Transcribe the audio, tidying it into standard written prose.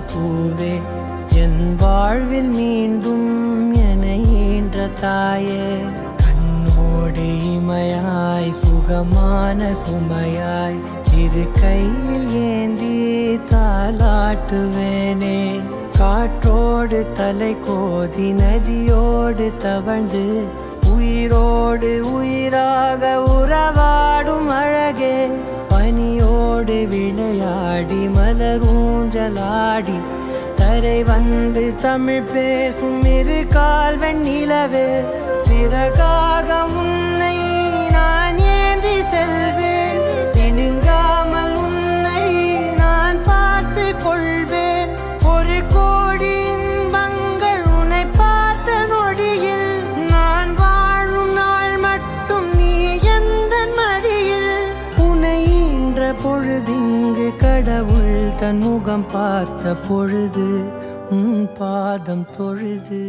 பூவே என் வாழ்வில் மீண்டும் என ஈன்ற தாயே கண்ணோடு இமையாய் சுகமான சுமையாய் இரு கையில் ஏந்தி தாலாட்டுவேனே காற்றோடு தலை கோதி நதியோடு தவழ்ந்து உயிரோடு உயிராக உறவாடும் அழகே பனியோடு விளையாடி மலரூஞ்சலாடி தரை வந்து தமிழ் பேசும் இரு கால்வன் நிலவே சிறகாக உன்னை நான் ஏந்தி செல்வேன் சினுங்காமல் உன்னை நான் பார்த்து கொள்வேன் ஒரு கோடி இன்பங்கள் உன்னை பார்த்த நொடியில் நான் வாழும் நாள் மட்டும் நீ எந்த மடியில் உன்னை ஈன்ற பொழுதிங்கு கடவுள் தன் முகம் பார்த்த பொழுது உன் பாதம் தொழுது